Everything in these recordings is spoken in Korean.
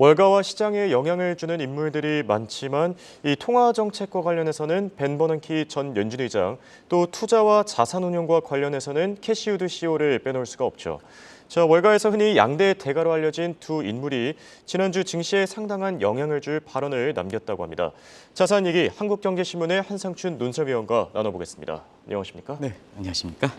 월가와 시장에 영향을 주는 인물들이 많지만 이 통화 정책과 관련해서는 벤 버넌키 전 연준 의장, 또 투자와 자산 운용과 관련해서는 캐시 우드 CEO를 빼놓을 수가 없죠. 월가에서 흔히 양대 대가로 알려진 두 인물이 지난주 증시에 상당한 영향을 줄 발언을 남겼다고 합니다. 자세한 얘기 한국경제신문의 한상춘 논설위원과 나눠보겠습니다. 안녕하십니까? 네, 안녕하십니까?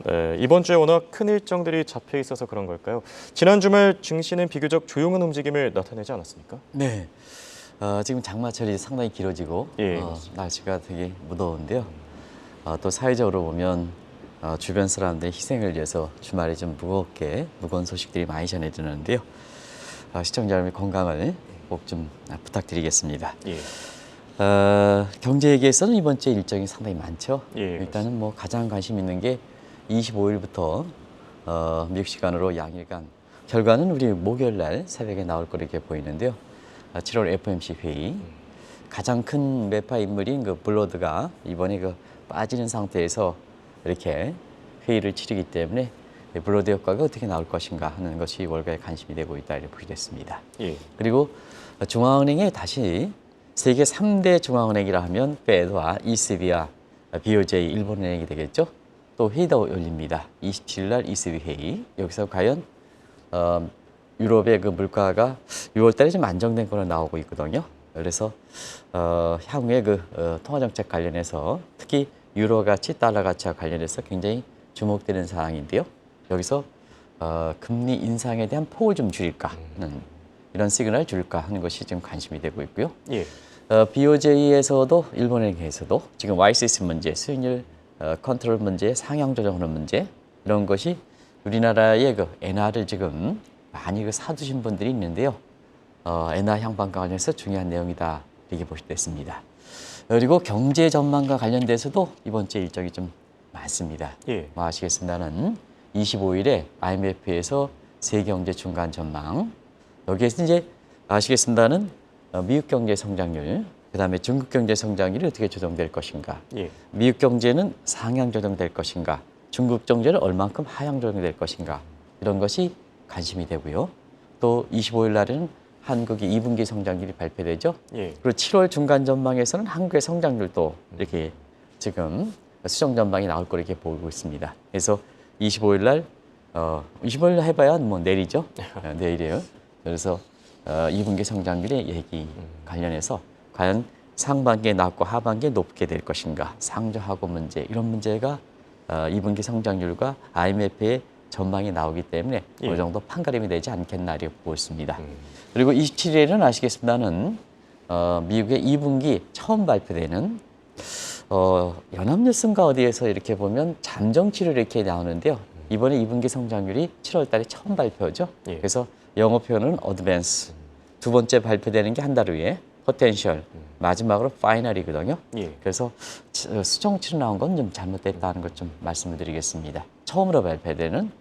네, 이번 주에 워낙 큰 일정들이 잡혀 있어서 그런 걸까요? 지난 주말 증시는 비교적 조용한 움직임을 나타내지 않았습니까? 네, 지금 장마철이 상당히 길어지고 날씨가 되게 무더운데요. 또 사회적으로 보면 주변 사람들의 희생을 위해서 주말에 좀 무거운 소식들이 많이 전해지는데요. 시청자 여러분의 건강을 꼭 좀 부탁드리겠습니다. 경제 얘기에서는 이번 주에 일정이 상당히 많죠. 일단은 뭐 가장 관심 있는 게 25일부터 미국 시간으로 양일간 결과는 우리 목요일 날 새벽에 나올 거로 이렇게 보이는데요. 7월 FOMC 회의 가장 큰 매파 인물인 그 블러드가 이번에 빠지는 상태에서 이렇게 회의를 치르기 때문에 블러드 효과가 어떻게 나올 것인가 하는 것이 월가의 관심이 되고 있다 이렇게 보시겠습니다. 그리고 중앙은행에 다시 세계 3대 중앙은행이라 하면 페드와 ECB와 BOJ 일본은행이 되겠죠. 또 회의도 열립니다. 27일 날 ECB 회의. 여기서 과연 유럽의 그 물가가 6월 달에 좀 안정된 거로 나오고 있거든요. 그래서 향후에 통화 정책 관련해서 특히 유로 가치, 달러 가치와 관련해서 굉장히 주목되는 사항인데요. 여기서 금리 인상에 대한 폭을 좀 줄일까 하는 이런 시그널을 줄일까 하는 것이 지금 관심이 되고 있고요. BOJ에서도 일본은행에서도 지금 YCC 문제, 수익률 컨트롤 문제, 상향 조정하는 문제 이런 것이 우리나라의 엔화를 지금 많이 사두신 분들이 있는데요. 엔화 향방과 관련해서 중요한 내용이다 이렇게 보실 수 있습니다. 그리고 경제 전망과 관련돼서도 이번 주에 일정이 좀 많습니다. 뭐 아시겠습니다는 25일에 IMF에서 세계경제 중간 전망 여기에서 이제 아시겠습니다는 미국 경제 성장률 그다음에 중국 경제 성장률이 어떻게 조정될 것인가? 미국 경제는 상향 조정될 것인가? 중국 경제는 얼만큼 하향 조정될 것인가? 이런 것이 관심이 되고요. 또 25일 날에는 한국의 2분기 성장률이 발표되죠. 그리고 7월 중간 전망에서는 한국의 성장률도 이렇게 지금 수정 전망이 나올 거로 이렇게 보고 있습니다. 그래서 25일 날 25일 날 해봐야 뭐 내일이죠. 내일이에요. 그래서 2분기 성장률의 얘기 관련해서 과연 상반기에 낮고 하반기에 높게 될 것인가 상저하고 문제 이런 문제가 2분기 성장률과 IMF의 전망이 나오기 때문에 어느 정도 판가름이 되지 않겠나 이렇게 보고 있습니다. 그리고 27일에는 아시겠습니다는 미국의 2분기 처음 발표되는 연합뉴스인가 어디에서 이렇게 보면 잠정치를 이렇게 나오는데요. 이번에 2분기 성장률이 7월 달에 처음 발표죠. 그래서 영어 표현은 어드밴스 두 번째 발표되는 게 한 달 후에 포텐셜 마지막으로 파이널이거든요. 그래서 수정치로 나온 건 좀 잘못됐다는 것 좀 말씀을 드리겠습니다. 처음으로 발표되는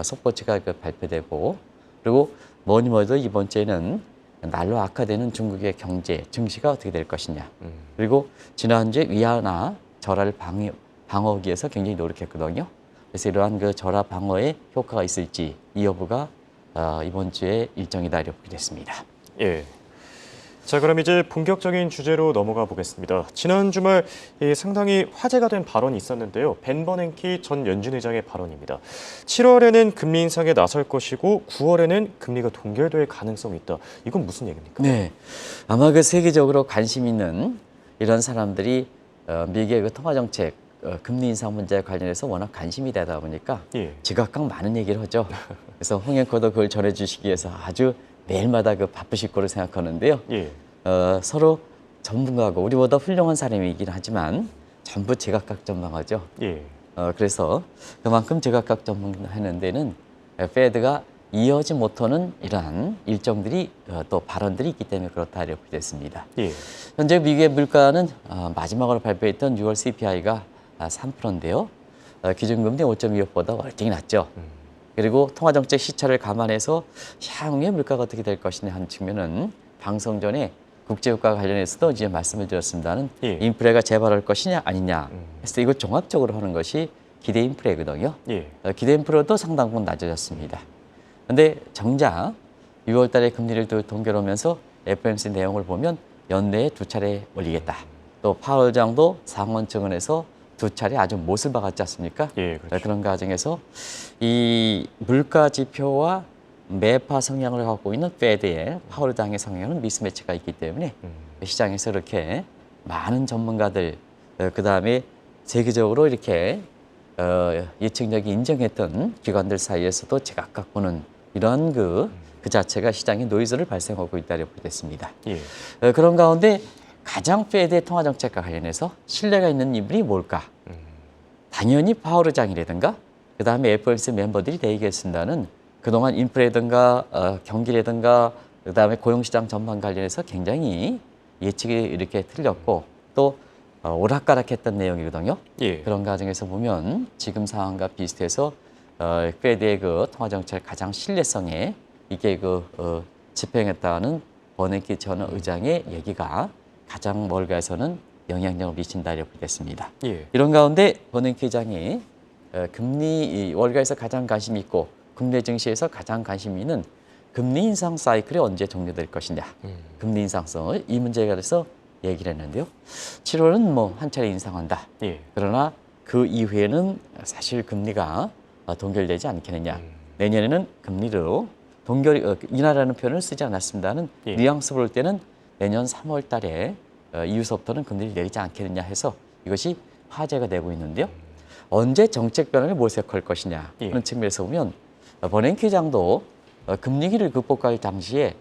속보치가 발표되고 그리고 뭐니 뭐래도 이번 주에는 날로 악화되는 중국의 경제 증시가 어떻게 될 것이냐. 그리고 지난주에 위안화 절하를 방어하기 위해서 굉장히 노력했거든요. 그래서 이러한 절하 방어에 효과가 있을지 이 여부가 이번 주에 일정이다 이렇게 보게 됐습니다. 자, 그럼 이제 본격적인 주제로 넘어가 보겠습니다. 지난 주말 상당히 화제가 된 발언이 있었는데요. 벤 버넌키 전 연준 의장의 발언입니다. 7월에는 금리 인상에 나설 것이고 9월에는 금리가 동결될 가능성이 있다. 이건 무슨 얘기입니까? 네, 아마 세계적으로 관심 있는 이런 사람들이 미국의 통화 정책, 금리 인상 문제에 관련해서 워낙 관심이 되다 보니까 지각각 많은 얘기를 하죠. 그래서 홍 앵커도 그걸 전해주시기 위해서 아주 매일마다 바쁘실 거로 생각하는데요. 서로 전문가고 우리보다 훌륭한 사람이긴 하지만 전부 제각각 전망하죠. 그래서 그만큼 제각각 전망하는 데는 페드가 이어지 못하는 이러한 일정들이 또 발언들이 있기 때문에 그렇다 이렇게 됐습니다. 현재 미국의 물가는 마지막으로 발표했던 6월 CPI가 3%인데요. 기준금리 5.25보다 월등히 낮죠. 그리고 통화정책 시차를 감안해서 향후에 물가가 어떻게 될 것이냐 하는 측면은 방송 전에 국제유가 관련해서도 이제 말씀을 드렸습니다는 인플레가 재발할 것이냐 아니냐 해서 이거 종합적으로 하는 것이 기대 인플레거든요. 기대 인플레도 상당 부분 낮아졌습니다. 그런데 정작 6월 달에 금리를 또 동결하면서 FOMC 내용을 보면 연내에 2차례 올리겠다. 또 파월 의장도 상원 증언에서 2차례 아주 못을 박았지 않습니까? 예, 그렇죠. 그런 과정에서 이 물가 지표와 매파 성향을 갖고 있는 페드의 파월 의장의 성향은 미스매치가 있기 때문에 시장에서 이렇게 많은 전문가들 그다음에 세계적으로 이렇게 예측력이 인정했던 기관들 사이에서도 제각각 보는 이런 그 자체가 시장에 노이즈를 발생하고 있다고 보겠습니다. 예. 그런 가운데 가장 페드의 통화 정책과 관련해서 신뢰가 있는 인물이 뭘까? 당연히 파월 의장이라든가 그다음에 FOMC 멤버들이 대기했습니다는 그동안 인플레라든가 경기라든가 그다음에 고용시장 전망 관련해서 굉장히 예측이 이렇게 틀렸고 또 오락가락했던 내용이거든요. 예. 그런 과정에서 보면 지금 상황과 비슷해서 페드의 그 통화 정책 가장 신뢰성에 이게 집행했다는 버냉키 전 의장의 얘기가 가장 월가에서는 영향력을 미친다고 보겠습니다. 예. 이런 가운데 버냉키 의장이 금리 월가에서 가장 관심 있고 국내 증시에서 가장 관심 있는 금리 인상 사이클이 언제 종료될 것이냐. 금리 인상성을 이 문제에 대해서 얘기를 했는데요. 7월은 뭐 한 차례 인상한다. 예. 그러나 그 이후에는 사실 금리가 동결되지 않겠느냐. 내년에는 금리로 인하라는 표현을 쓰지 않았습니다는 예. 뉘앙스 볼 때는 내년 3월 달에 이후서부터는 금리를 내리지 않겠느냐 해서 이것이 화제가 되고 있는데요. 언제 정책 변화를 모색할 것이냐 하는 측면에서 보면 버냉키 장도 금리기를 극복할 당시에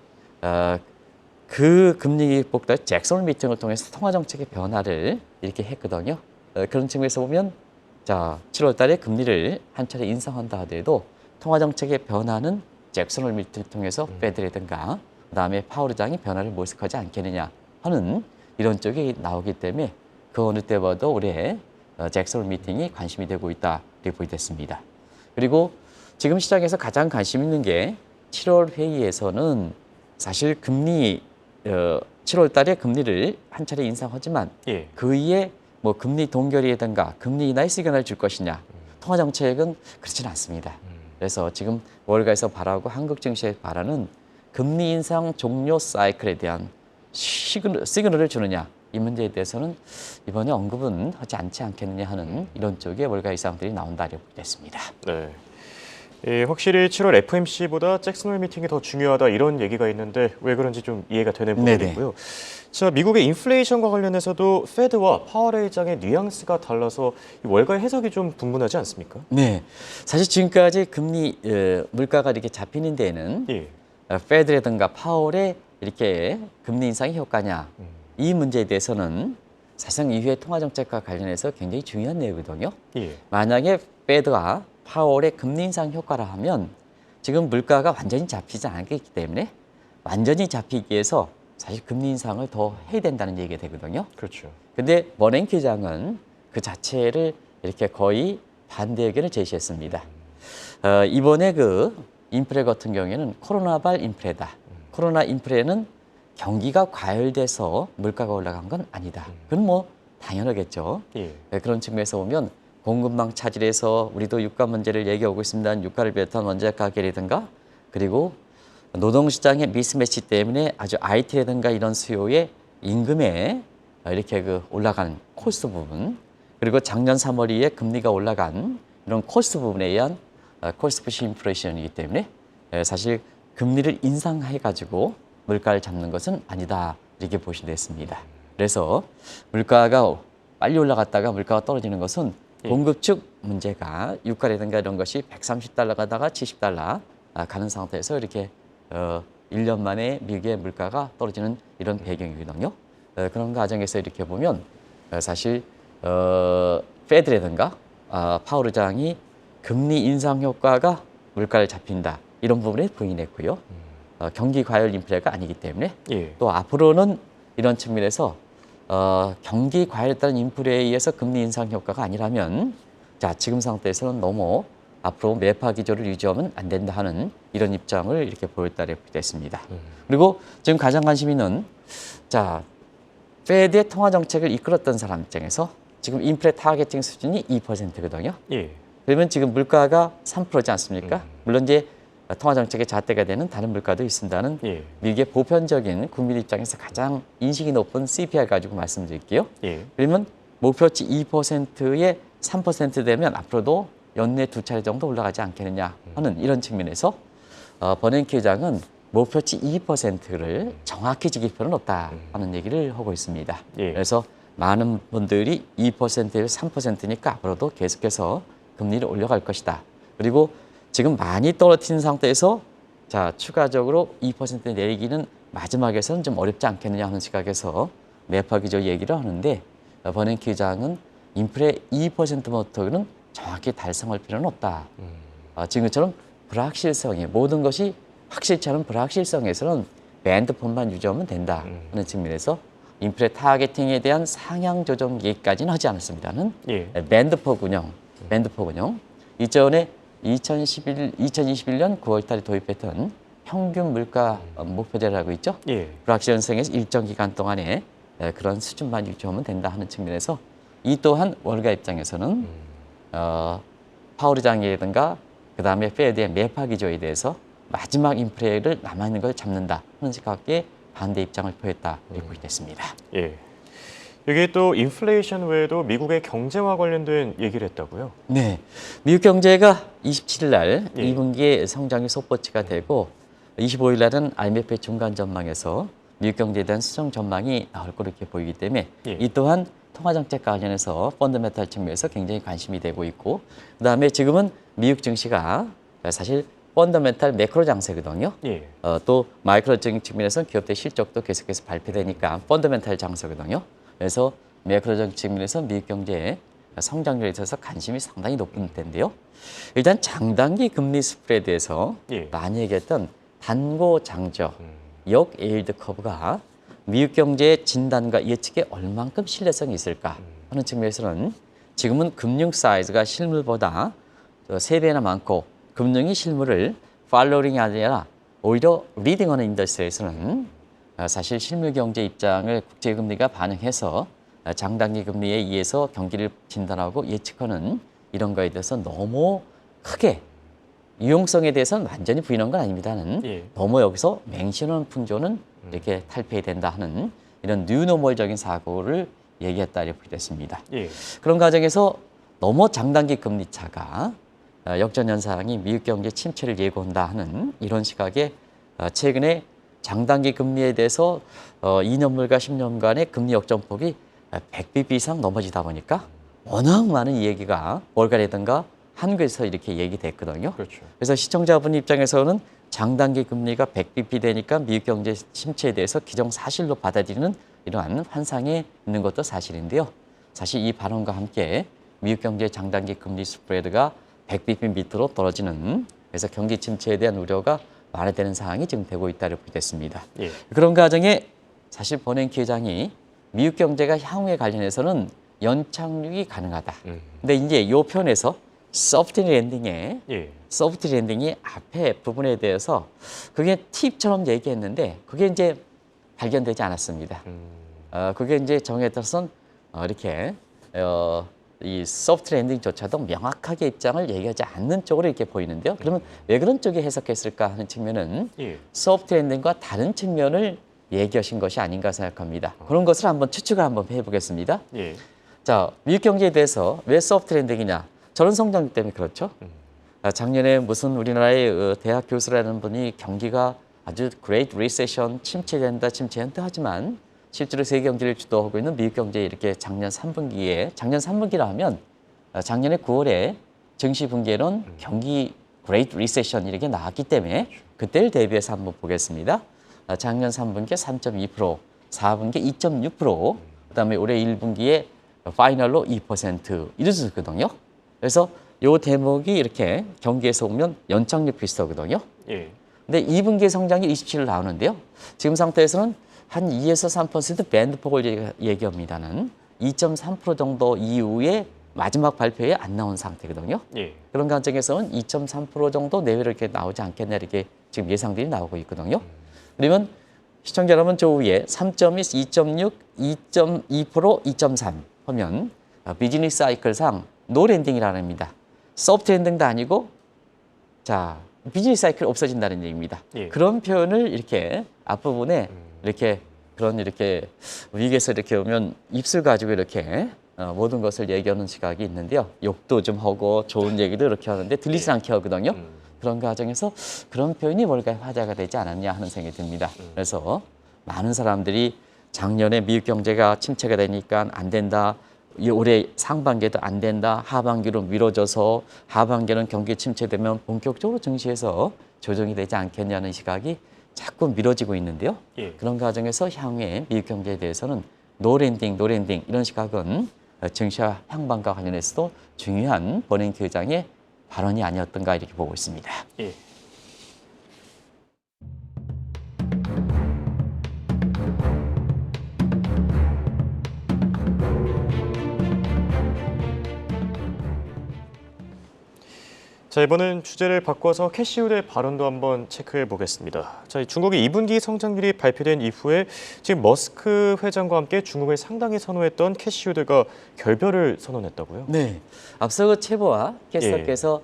그 금리 극복과 잭슨 홀 미팅을 통해서 통화 정책의 변화를 이렇게 했거든요. 그런 측면에서 보면 자 7월 달에 금리를 한 차례 인상한다 하더라도 통화 정책의 변화는 잭슨 홀 미팅을 통해서 페드라든가 그다음에 파월 의장이 변화를 모색하지 않겠느냐 하는 이런 쪽이 나오기 때문에 그 어느 때보다도 올해 잭슨 홀 미팅이 관심이 되고 있다 이렇게 보이겠습니다. 그리고 지금 시장에서 가장 관심 있는 게 7월 회의에서는 사실 금리 7월 달에 금리를 한 차례 인상하지만 예. 그 이에 뭐 금리 동결이라든가 금리 인하의 시그널을 줄 것이냐 통화 정책은 그렇지는 않습니다. 그래서 지금 월가에서 바라고 한국 증시에 바라는 금리 인상 종료 사이클에 대한 시그널을 주느냐 이 문제에 대해서는 이번에 언급은 하지 않지 않겠느냐 하는 이런 쪽의 월가 이상들이 나온다고 보겠습니다. 네. 예, 확실히 7월 FOMC보다 잭슨 홀 미팅이 더 중요하다 이런 얘기가 있는데 왜 그런지 좀 이해가 되는 부분이고요. 자, 미국의 인플레이션과 관련해서도 페드와 파월 의장의 뉘앙스가 달라서 이 월가의 해석이 좀 분분하지 않습니까? 네, 사실 지금까지 금리 물가가 이렇게 잡히는 데에는 예. 페드라든가 파월의 이렇게 금리 인상의 효과냐 이 문제에 대해서는 사실상 이후의 통화 정책과 관련해서 굉장히 중요한 내용이거든요. 예. 만약에 페드와 파월의 금리 인상 효과라 하면 지금 물가가 완전히 잡히지 않기 때문에 완전히 잡히기 위해서 사실 금리 인상을 더 해야 된다는 얘기가 되거든요. 그렇죠. 근데 버냉키 장은 그 자체를 이렇게 거의 반대 의견을 제시했습니다. 이번에 그 인플레 같은 경우에는 코로나발 인플레다. 코로나 인플레는 경기가 과열돼서 물가가 올라간 건 아니다. 그건 뭐 당연하겠죠. 예. 그런 측면에서 보면 공급망 차질에서 우리도 유가 문제를 얘기하고 있습니다. 유가를 비롯한 원자재 가격이라든가 그리고 노동시장의 미스매치 때문에 아주 IT라든가 이런 수요의 임금에 이렇게 올라간 코스트 부분 그리고 작년 3월 이후에 금리가 올라간 이런 코스트 부분에 의한 코스트 푸시 인플레이션이기 때문에 사실 금리를 인상해가지고 물가를 잡는 것은 아니다 이렇게 보시면 됐습니다. 그래서 물가가 빨리 올라갔다가 물가가 떨어지는 것은 공급 측 문제가 유가라든가 이런 것이 130달러 가다가 70달러 가는 상태에서 이렇게 1년 만에 미국의 물가가 떨어지는 이런 배경이거든요. 그런 과정에서 이렇게 보면 사실 페드라든가 파월 의장이 금리 인상 효과가 물가를 잡힌다 이런 부분에 부인했고요. 경기 과열 인플레가 아니기 때문에 예. 또 앞으로는 이런 측면에서 경기 과열에 따른 인플레에 의해서 금리 인상 효과가 아니라면 자 지금 상태에서는 너무 앞으로 매파 기조를 유지하면 안 된다 하는 이런 입장을 이렇게 보였다고 됐습니다. 그리고 지금 가장 관심 있는 자 페드의 통화 정책을 이끌었던 사람 입장에서 지금 인플레 타겟팅 수준이 2%거든요. 예. 그러면 지금 물가가 3%지 않습니까? 물론 이제 통화 정책의 잣대가 되는 다른 물가도 있습니다는 예. 미국의 보편적인 국민 입장에서 가장 인식이 높은 CPI 가지고 말씀드릴게요. 예. 그러면 목표치 2%에 3% 되면 앞으로도 연내 2차례 정도 올라가지 않겠느냐 하는 이런 측면에서 버냉키 의장은 목표치 2%를 정확히 지킬 필요는 없다 하는 얘기를 하고 있습니다. 예. 그래서 많은 분들이 2%에서 3%니까 앞으로도 계속해서 금리를 올려갈 것이다. 그리고 지금 많이 떨어뜨린 상태에서 자 추가적으로 2% 내리기는 마지막에서는 좀 어렵지 않겠느냐 하는 시각에서 매파 기조 얘기를 하는데 버냉키 의장은 인플레 2%부터는 정확히 달성할 필요는 없다. 지금처럼 불확실성이 모든 것이 확실치 않은 불확실성에서는 밴드폰만 유지하면 된다 하는 측면에서 인플레 타겟팅에 대한 상향 조정 얘기까지는 하지 않았습니다는 예. 밴드폭 운영. 이전에 2021년 9월 달에 도입했던 평균 물가 목표제라고 있죠. 예. 불확실성에서 일정 기간 동안에 그런 수준만 유지하면 된다 하는 측면에서 이 또한 월가 입장에서는 파월 의장이라든가 그다음에 페드의 매파 기조에 대해서 마지막 인플레를 남아있는 걸 잡는다 하는 시각에 반대 입장을 표했다 이렇게 됐습니다. 예. 여기 또 인플레이션 외에도 미국의 경제와 관련된 얘기를 했다고요? 네, 미국 경제가 27일 날 예. 2분기에 성장이 속보치가 되고 25일 날은 IMF의 중간 전망에서 미국 경제에 대한 수정 전망이 나올 거로 이렇게 보이기 때문에 예. 이 또한 통화정책과 관련해서 펀더멘탈 측면에서 굉장히 관심이 되고 있고 그다음에 지금은 미국 증시가 사실 펀더멘탈 매크로 장세거든요. 예. 또 마이크로적인 측면에서는 기업들 실적도 계속해서 발표되니까 펀더멘탈 장세거든요. 그래서 매크로적 측면에서 미국 경제의 성장률에 있어서 관심이 상당히 높은 텐데요. 일단 장단기 금리 스프레드에서 예. 많이 얘기했던 단고 장저 역 에일드 커브가 미국 경제의 진단과 예측에 얼만큼 신뢰성이 있을까 하는 측면에서는 지금은 금융 사이즈가 실물보다 3배나 많고 금융이 실물을 팔로잉이 아니라 오히려 리딩하는 인더스트리에서는 사실 실물 경제 입장을 국제금리가 반영해서 장단기 금리에 의해서 경기를 진단하고 예측하는 이런 거에 대해서 너무 크게 유용성에 대해서는 완전히 부인한 건 아닙니다는 예. 너무 여기서 맹신하는 풍조는 이렇게 탈피해야 하는 이런 뉴노멀적인 사고를 얘기했다 이렇게 됐습니다. 예. 그런 과정에서 너무 장단기 금리 차가 역전 현상이 미국 경제 침체를 예고한다 하는 이런 시각에 최근에 장단기 금리에 대해서 2년물과 10년간의 금리 역전폭이 100bp 이상 넘어지다 보니까 워낙 많은 얘기가 월가라든가 한국에서 이렇게 얘기됐거든요. 그렇죠. 그래서 시청자분 입장에서는 장단기 금리가 100bp 되니까 미국 경제 침체에 대해서 기정사실로 받아들이는 이러한 환상에 있는 것도 사실인데요. 사실 이 발언과 함께 미국 경제 장단기 금리 스프레드가 100bp 밑으로 떨어지는 그래서 경기 침체에 대한 우려가 완화되는 상황이 지금 되고 있다고 보겠습니다. 예. 그런 과정에 사실 버냉키 회장이 미국 경제가 향후에 관련해서는 연착륙이 가능하다. 근데 이제 이 편에서 소프트 랜딩에 예. 소프트 랜딩이 앞에 부분에 대해서 그게 팁처럼 얘기했는데 그게 이제 발견되지 않았습니다. 그게 이제 정에 따라서는 이렇게 이 소프트 랜딩조차도 명확하게 입장을 얘기하지 않는 쪽으로 이렇게 보이는데요. 그러면 왜 그런 쪽에 해석했을까 하는 측면은 예. 소프트 랜딩과 다른 측면을 얘기하신 것이 아닌가 생각합니다. 그런 것을 한번 추측을 한번 해보겠습니다. 예. 자, 미국 경제에 대해서 왜 소프트 랜딩이냐? 저런 성장률 때문에 그렇죠. 작년에 무슨 우리나라의 대학 교수라는 분이 경기가 아주 그레이트 리세션 침체된다 하지만 실제로 세계 경제를 주도하고 있는 미국 경제 이렇게 작년 3분기라 하면 작년에 9월에 증시 분기에는 경기 그레이트 리세션 이렇게 나왔기 때문에 그때를 대비해서 한번 보겠습니다. 작년 3분기에 3.2%, 4분기에 2.6%, 그다음에 올해 1분기에 파이널로 2% 이랬었거든요. 그래서 요 대목이 이렇게 경기에서 보면 연착륙 비슷하거든요. 예. 근데 2분기 성장이 27을 나오는데요. 지금 상태에서는 한 2에서 3% 밴드폭을 얘기합니다는 2.3% 정도 이후에 마지막 발표에 안 나온 상태거든요. 예. 그런 관점에서는 2.3% 정도 내외로 이렇게 나오지 않겠냐 이렇게 지금 예상들이 나오고 있거든요. 그러면 시청자 여러분 저 위에 3.2, 2.6, 2.2%, 2.3 하면 비즈니스 사이클상 노 랜딩이라는 겁니다. 소프트 랜딩도 아니고 자 비즈니스 사이클 없어진다는 얘기입니다. 예. 그런 표현을 이렇게 앞부분에 이렇게 이렇게 위기에서 이렇게 오면 입술 가지고 이렇게 모든 것을 얘기하는 시각이 있는데요. 욕도 좀 하고 좋은 얘기도 이렇게 하는데 들리지 않게 하거든요. 그런 과정에서 그런 표현이 뭘까 화제가 되지 않았냐 하는 생각이 듭니다. 그래서 많은 사람들이 작년에 미국 경제가 침체가 되니까 안 된다. 올해 상반기에도 안 된다. 하반기로 미뤄져서 하반기는 경기 침체되면 본격적으로 증시에서 조정이 되지 않겠냐는 시각이 자꾸 미뤄지고 있는데요. 예. 그런 과정에서 향후에 미국 경제에 대해서는 노랜딩 이런 시각은 증시와 향방과 관련해서도 중요한 버냉키 의장의 발언이 아니었던가 이렇게 보고 있습니다. 예. 자, 이번엔 주제를 바꿔서 캐시우드의 발언도 한번 체크해 보겠습니다. 자, 중국이 2분기 성장률이 발표된 이후에 지금 머스크 회장과 함께 중국을 상당히 선호했던 캐시우드가 결별을 선언했다고요? 네, 앞서 그 최보아 캐스터께서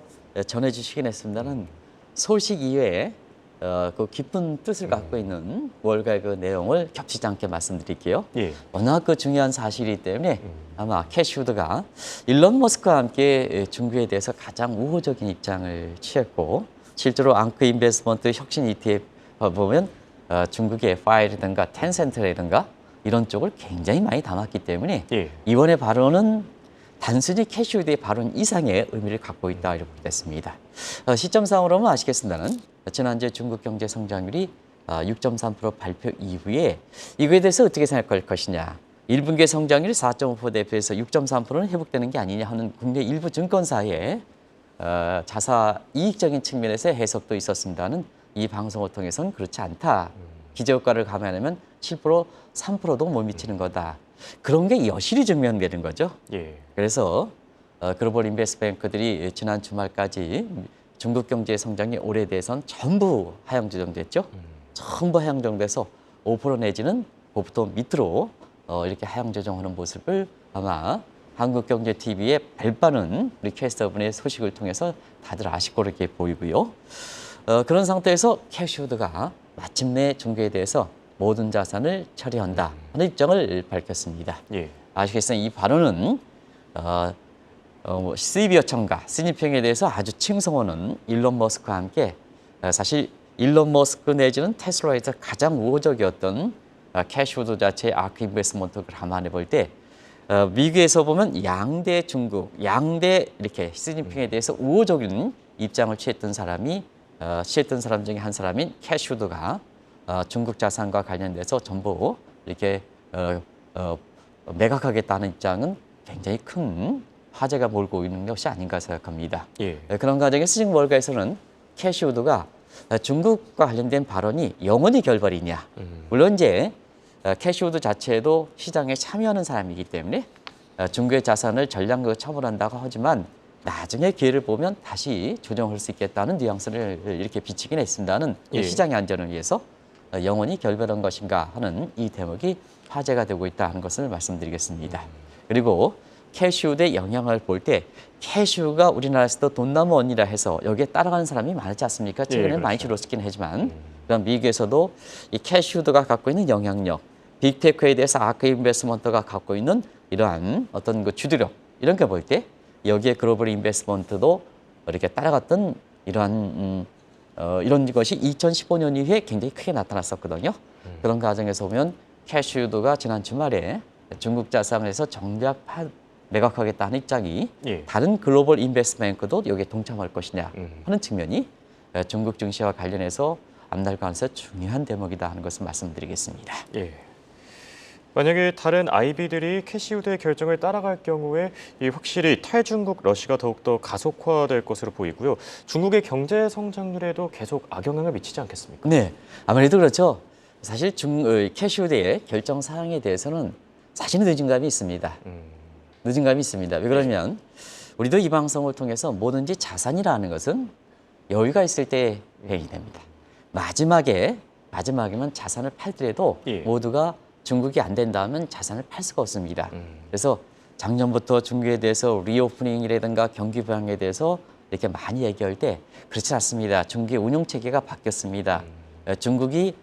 전해주시긴 했습니다는 소식 이외에 그 깊은 뜻을 갖고 있는 월가의 그 내용을 겹치지 않게 말씀드릴게요. 예. 워낙 그 중요한 사실이기 때문에 아마 캐시우드가 일론 머스크와 함께 중국에 대해서 가장 우호적인 입장을 취했고 실제로 앙크 인베스트먼트 혁신 ETF 보면 중국의 파이라든가 텐센트라든가 이런 쪽을 굉장히 많이 담았기 때문에 예. 이번의 발언은 단순히 캐시우드의 발언 이상의 의미를 갖고 있다 이렇게 됐습니다. 시점상으로는 아시겠습니다는 지난주에 중국 경제 성장률이 6.3% 발표 이후에 이거에 대해서 어떻게 생각할 것이냐. 1분기 성장률이 4.5% 대비해서 6.3%는 회복되는 게 아니냐 하는 국내 일부 증권사의 자사 이익적인 측면에서의 해석도 있었습니다는 이 방송을 통해서는 그렇지 않다. 기저효과를 감안하면 7%, 3%도 못 미치는 거다. 그런 게 여실히 증명되는 거죠. 예. 그래서 글로벌 인베스트뱅크들이 지난 주말까지 중국 경제 성장이 올해에 대해서는 전부 하향 조정됐죠. 전부 하향 조정돼서 5% 내지는 그보다 밑으로 이렇게 하향 조정하는 모습을 아마 한국경제TV의 별바는 우리 캐스터분의 소식을 통해서 다들 아실 거로 이렇게 보이고요. 그런 상태에서 캐시우드가 마침내 중국에 대해서 모든 자산을 처리한다 하는 입장을 밝혔습니다. 예. 아시겠어요? 이 발언은 CB 여청가 시진핑에 대해서 아주 칭송하는 일론 머스크와 함께 사실 일론 머스크 내지는 테슬라에서 가장 우호적이었던 캐시우드 자체의 아크 인베스트먼트를 감안해 볼 때 미국에서 보면 양대 중국, 양대 이렇게 시진핑에 대해서 우호적인 입장을 취했던 사람 중에 한 사람인 캐시우드가 중국 자산과 관련돼서 전부 이렇게 매각하겠다는 입장은 굉장히 큰 화제가 몰고 있는 것이 아닌가 생각합니다. 예. 그런 과정에서 지금 월가에서는 캐시우드가 중국과 관련된 발언이 영원히 결발이냐. 물론 이제 캐시우드 자체도 시장에 참여하는 사람이기 때문에 중국의 자산을 전량적으로 처분한다고 하지만 나중에 기회를 보면 다시 조정할 수 있겠다는 뉘앙스를 이렇게 비치긴 했습니다는 예. 시장의 안전을 위해서 영원히 결별한 것인가 하는 이 대목이 화제가 되고 있다 하는 것을 말씀드리겠습니다. 그리고 캐시우드의 영향을 볼 때 캐시우가 우리나라에서도 돈나무 언니라 해서 여기에 따라가는 사람이 많지 않습니까? 최근에 그렇죠. 많이 줄었긴 하지만 그럼 미국에서도 이 캐시우드가 갖고 있는 영향력, 빅테크에 대해서 아크 인베스트먼트가 갖고 있는 이러한 어떤 그 주도력 이런 거 볼 때 여기에 글로벌 인베스트먼트도 이렇게 따라갔던 이러한 이런 것이 2015년 이후에 굉장히 크게 나타났었거든요. 그런 과정에서 보면 캐시우드가 지난 주말에 중국 자산에서 정작 매각하겠다는 입장이 예. 다른 글로벌 인베스트뱅크도 여기에 동참할 것이냐 하는 측면이 중국 증시와 관련해서 앞날 가능성이 중요한 대목이다 하는 것을 말씀드리겠습니다. 예. 만약에 다른 IB들이 캐시우드의 결정을 따라갈 경우에 확실히 탈중국 러시가 더욱더 가속화될 것으로 보이고요. 중국의 경제 성장률에도 계속 악영향을 미치지 않겠습니까? 네, 아무래도 그렇죠. 사실 캐시우드의 결정 사항에 대해서는 사실은 늦은 감이 있습니다. 늦은 감이 있습니다. 왜 그러면 우리도 이 방송을 통해서 뭐든지 자산이라는 것은 여유가 있을 때 회의됩니다. 마지막이면 자산을 팔더라도 예. 모두가 중국이 안 된다면 자산을 팔 수가 없습니다. 그래서 작년부터 중국에 대해서 리오프닝이라든가 경기 부양에 대해서 이렇게 많이 얘기할 때 그렇지 않습니다. 중국의 운영 체계가 바뀌었습니다. 중국이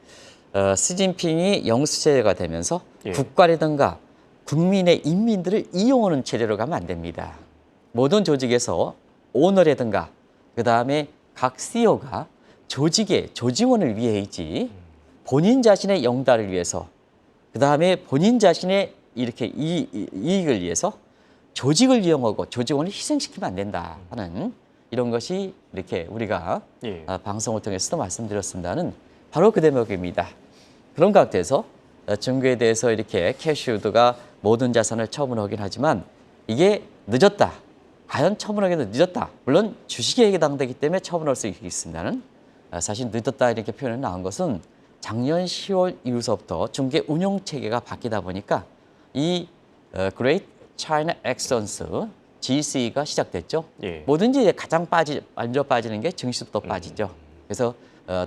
시진핑이 영수체제가 되면서 예. 국가라든가 국민의 인민들을 이용하는 체제로 가면 안 됩니다. 모든 조직에서 오너라든가 그다음에 각 CEO가 조직의 조직원을 위해이지 본인 자신의 영달을 위해서 그다음에 본인 자신의 이렇게 이익을 위해서 조직을 이용하고 조직원을 희생시키면 안 된다 하는 이런 것이 이렇게 우리가 예. 방송을 통해서도 말씀드렸습니다는 바로 그 대목입니다. 그런 각도에서 중국에 대해서 이렇게 캐시우드가 모든 자산을 처분하긴 하지만 이게 늦었다. 과연 처분하기도 늦었다. 물론 주식에 해당되기 때문에 처분할 수 있습니다는 사실 늦었다 이렇게 표현이 나온 것은 작년 10월 이후서부터 중국의 운용 체계가 바뀌다 보니까 이 Great China Excellence GC가 시작됐죠. 예. 뭐든지 가장 먼저 빠지는 게 증시부터 빠지죠. 그래서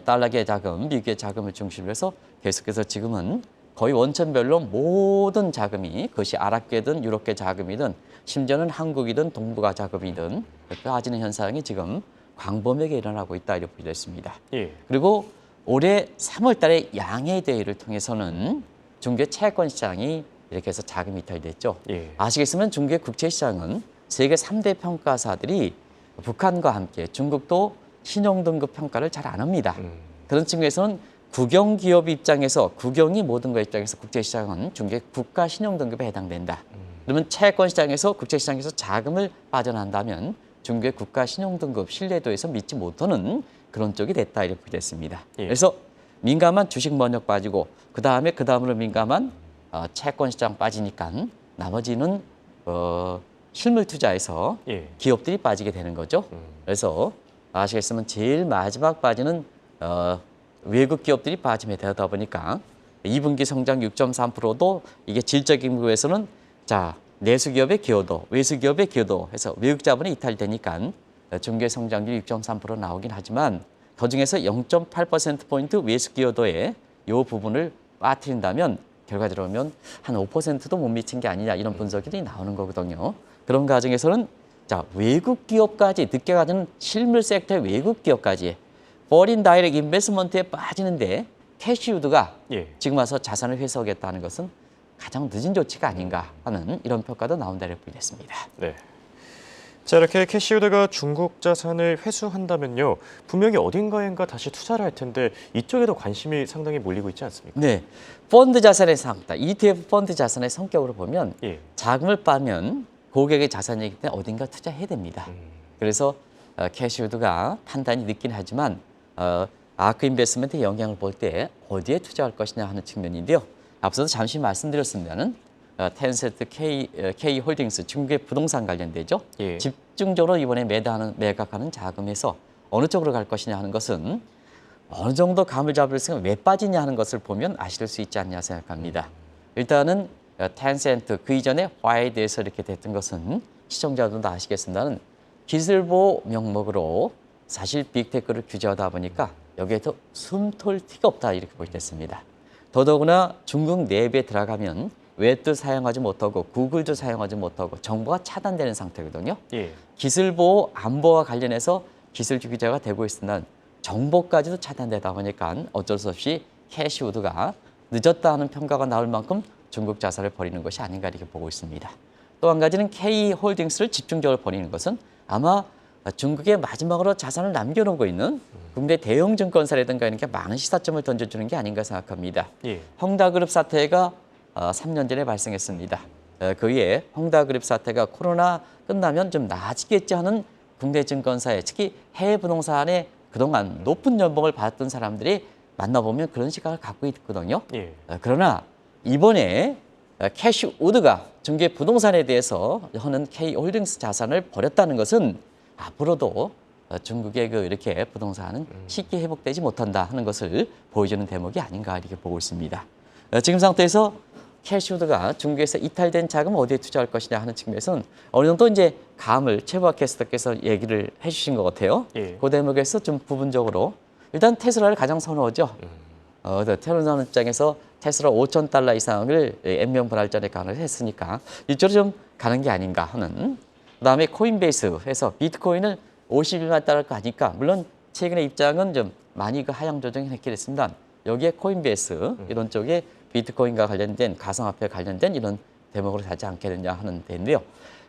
달러계 자금, 미국의 자금을 중심으로 해서 계속해서 지금은 거의 원천별로 모든 자금이 그것이 아랍계든 유럽계 자금이든 심지어는 한국이든 동북아 자금이든 빠지는 현상이 지금 광범위하게 일어나고 있다 이렇게 보여져 있습니다. 예. 그리고 올해 3월 달에 양해 대회를 통해서는 중국의 채권 시장이 이렇게 해서 자금이 이탈됐죠. 예. 아시겠지만 중국의 국채 시장은 세계 3대 평가사들이 북한과 함께 중국도 신용등급 평가를 잘 안 합니다. 그런 측면에서는 국영 기업 입장에서 국영이 모든 것 입장에서 국제 시장은 중국의 국가 신용등급에 해당된다. 그러면 채권 시장에서 국제 시장에서 자금을 빠져난다면 중국의 국가 신용등급 신뢰도에서 믿지 못하는 그런 쪽이 됐다 이렇게 됐습니다. 예. 그래서 민감한 주식 번역 빠지고 그다음으로 민감한 채권 시장 빠지니까 나머지는 실물 투자에서 예. 기업들이 빠지게 되는 거죠. 그래서 아시겠지만 제일 마지막 빠지는 외국 기업들이 빠짐에 되다 보니까 2분기 성장 6.3%도 이게 질적인 부분에서는 자 내수 기업의 기여도, 외수 기업의 기여도 해서 외국 자본이 이탈되니까 중개 성장률 6.3% 나오긴 하지만 그중에서 0.8%포인트 외수 기여도에 이 부분을 빠뜨린다면 결과적으로 보면 한 5%도 못 미친 게 아니냐 이런 분석이 나오는 거거든요. 그런 과정에서는 자 외국 기업까지 늦게 가는 실물 섹터의 외국 기업까지 Foreign Direct Investment에 빠지는데 캐시우드가 예. 지금 와서 자산을 회수하겠다는 것은 가장 늦은 조치가 아닌가 하는 이런 평가도 나온다고 보겠습니다. 네. 자, 이렇게 캐시우드가 중국 자산을 회수한다면요. 분명히 어딘가엔가 다시 투자를 할 텐데 이쪽에도 관심이 상당히 몰리고 있지 않습니까? 네. 펀드 자산의 상태, ETF 펀드 자산의 성격으로 보면 예. 자금을 빠면 고객의 자산이기 때문에 어딘가 투자해야 됩니다. 그래서 캐시우드가 판단이 늦긴 하지만 아크 인베스트먼트의 영향을 볼 때 어디에 투자할 것이냐 하는 측면인데요. 앞서도 잠시 말씀드렸습니다는 텐센트 K 홀딩스 중국의 부동산 관련되죠. 예. 집중적으로 이번에 매각하는 자금에서 어느 쪽으로 갈 것이냐 하는 것은 어느 정도 감을 잡을 생각 왜 빠지냐 하는 것을 보면 아실 수 있지 않냐 생각합니다. 일단은 텐센트 그 이전에 화에 대해서 이렇게 됐던 것은 시청자들도 아시겠습니다는 기술보호 명목으로 사실 빅테크를 규제하다 보니까 여기에 더 숨톨 티가 없다 이렇게 보겠습니다. 더더구나 중국 내부에 들어가면 웹도 사용하지 못하고 구글도 사용하지 못하고 정보가 차단되는 상태거든요. 예. 기술보호 안보와 관련해서 기술 규제가 되고 있으나 정보까지도 차단되다 보니까 어쩔 수 없이 캐시우드가 늦었다 하는 평가가 나올 만큼 중국 자산을 버리는 것이 아닌가 이렇게 보고 있습니다. 또 한 가지는 K홀딩스를 집중적으로 버리는 것은 아마 중국에 마지막으로 자산을 남겨놓고 있는 국내 대형 증권사라든가 이렇게 많은 시사점을 던져주는 게 아닌가 생각합니다. 예. 헝다그룹 사태가 3년 전에 발생했습니다. 그 이에 헝다그룹 사태가 코로나 끝나면 좀 나아지겠지 하는 국내 증권사에 특히 해외 부동산에 그동안 높은 연봉을 받았던 사람들이 만나보면 그런 시각을 갖고 있거든요. 예. 그러나 이번에 캐시우드가 중국의 부동산에 대해서 하는 K홀딩스 자산을 버렸다는 것은 앞으로도 중국의 이렇게 부동산은 쉽게 회복되지 못한다 하는 것을 보여주는 대목이 아닌가 이렇게 보고 있습니다. 지금 상태에서 캐시우드가 중국에서 이탈된 자금을 어디에 투자할 것이냐 하는 측면에서는 어느 정도 이제 감을 최부학 캐스터께서 얘기를 해주신 것 같아요. 예. 그 대목에서 좀 부분적으로 일단 테슬라를 가장 선호하죠. 테슬라 입장에서 테슬라 $5,000 이상을 N명 분할전에 가능을 했으니까 이쪽으로 좀 가는 게 아닌가 하는. 그다음에 코인베이스에서 비트코인을 50일만 따를 거 하니까 물론 최근의 입장은 좀 많이 그 하향 조정이 했긴 했습니다. 여기에 코인베이스 이런 쪽에 비트코인과 관련된 가상화폐 관련된 이런 대목으로 가지 않겠느냐 하는 데인데요.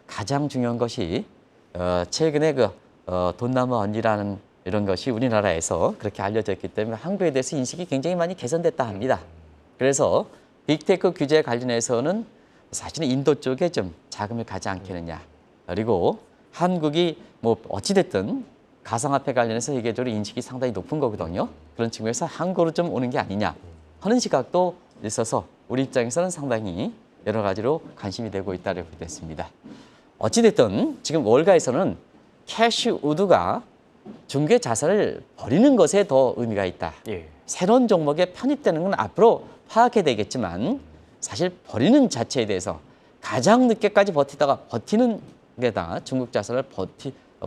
가장 중요한 것이 최근에 그 돈나무 언니라는 이런 것이 우리나라에서 그렇게 알려져 있기 때문에 한국에 대해서 인식이 굉장히 많이 개선됐다 합니다. 그래서 빅테크 규제 관련해서는 사실은 인도 쪽에 좀 자금을 가지 않겠느냐. 그리고 한국이 뭐 어찌됐든 가상화폐 관련해서 세계적으로 인식이 상당히 높은 거거든요. 그런 측면에서 한국으로 좀 오는 게 아니냐 하는 시각도 있어서 우리 입장에서는 상당히 여러 가지로 관심이 되고 있다고 보겠습니다. 어찌됐든 지금 월가에서는 캐시우드가 중개 자산을 버리는 것에 더 의미가 있다. 예. 새로운 종목에 편입되는 건 앞으로 파악해야 되겠지만 사실 버리는 자체에 대해서 가장 늦게까지 버티다가 버티는 게다 중국 자산을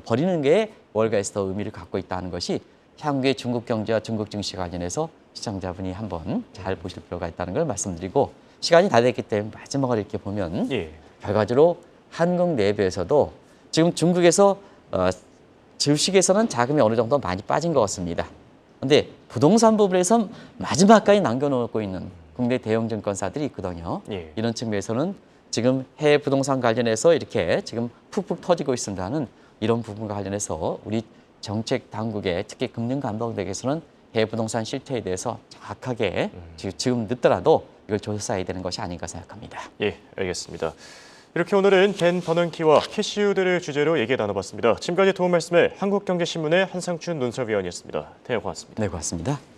버리는 게 월가에서 더 의미를 갖고 있다는 것이 향후의 중국 경제와 중국 증시 관련해서 시청자분이 한번 잘 보실 필요가 있다는 걸 말씀드리고 시간이 다 됐기 때문에 마지막으로 이렇게 보면 예. 결과적으로 한국 내부에서도 지금 중국에서 주식에서는 자금이 어느 정도 많이 빠진 것 같습니다. 그런데 부동산 부분에서 마지막까지 남겨놓고 있는 국내 대형 증권사들이 있거든요. 예. 이런 측면에서는 지금 해외 부동산 관련해서 이렇게 지금 푹푹 터지고 있습니다는 이런 부분과 관련해서 우리 정책 당국의 특히 금융감독국에서는 해외 부동산 실태에 대해서 정확하게 지금 늦더라도 이걸 조사해야 되는 것이 아닌가 생각합니다. 예, 알겠습니다. 이렇게 오늘은 벤 버넌키와 캐시우드를 주제로 얘기 나눠봤습니다. 지금까지 도움 말씀에 한국경제신문의 한상춘 논설위원이었습니다. 대화 고맙습니다. 네, 고맙습니다.